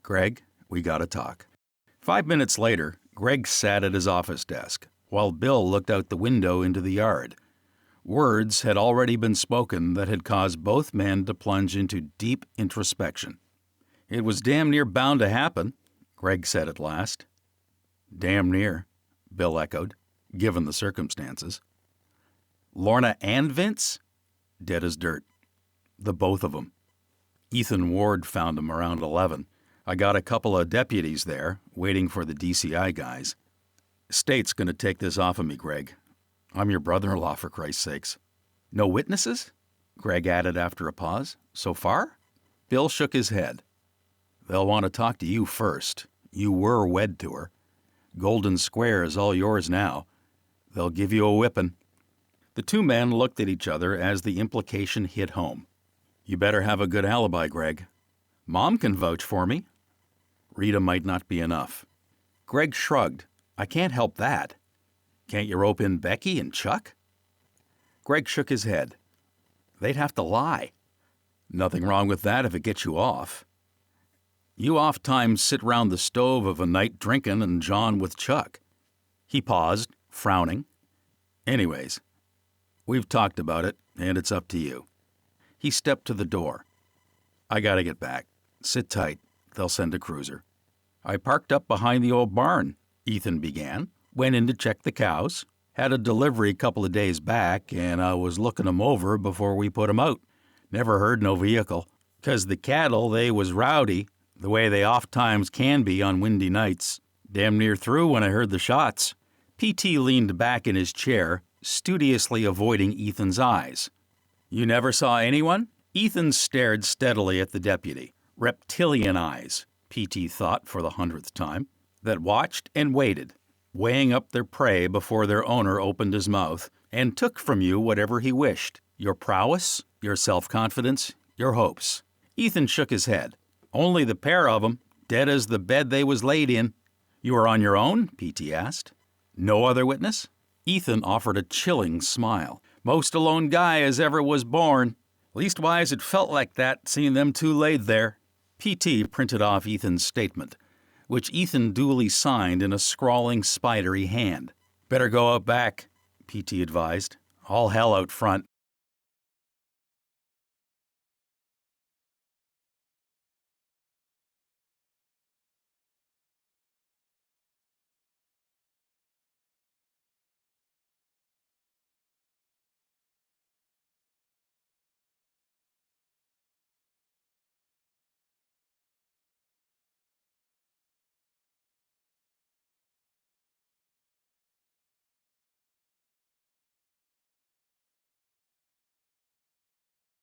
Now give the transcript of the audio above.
Greg, we gotta talk." 5 minutes later, Greg sat at his office desk, while Bill looked out the window into the yard. Words had already been spoken that had caused both men to plunge into deep introspection. "It was damn near bound to happen," Greg said at last. "Damn near," Bill echoed, given the circumstances. "Lorna and Vince?" "Dead as dirt. The both of them. Ethan Ward found them around 11. I got a couple of deputies there, waiting for the DCI guys. State's gonna take this off of me, Greg. I'm your brother-in-law, for Christ's sakes." "No witnesses?" Greg added after a pause. "So far?" Bill shook his head. "They'll want to talk to you first. You were wed to her. Golden Square is all yours now. They'll give you a whipping." The two men looked at each other as the implication hit home. "You better have a good alibi, Greg." "Mom can vouch for me." "Rita might not be enough." Greg shrugged. "I can't help that." "Can't you rope in Becky and Chuck?" Greg shook his head. "They'd have to lie." "Nothing wrong with that if it gets you off." "You oft-times sit round the stove of a night drinkin' and jawin' with Chuck." He paused, frowning. "Anyways, we've talked about it, and it's up to you." He stepped to the door. "I gotta get back. Sit tight. They'll send a cruiser." "I parked up behind the old barn," Ethan began. "Went in to check the cows. Had a delivery couple of days back, and I was looking 'em over before we put 'em out. Never heard no vehicle. 'Cause the cattle, they was rowdy, the way they oft-times can be on windy nights. Damn near through when I heard the shots." P.T. leaned back in his chair, studiously avoiding Ethan's eyes. "You never saw anyone?" Ethan stared steadily at the deputy. Reptilian eyes, P.T. thought for the 100th time, that watched and waited, weighing up their prey before their owner opened his mouth and took from you whatever he wished: your prowess, your self-confidence, your hopes. Ethan shook his head. "Only the pair of 'em, dead as the bed they was laid in." "You were on your own?" P.T. asked. "No other witness?" Ethan offered a chilling smile. "Most alone guy as ever was born. Leastwise, it felt like that, seeing them two laid there." P.T. printed off Ethan's statement, which Ethan duly signed in a scrawling, spidery hand. "Better go out back," P.T. advised. "All hell out front."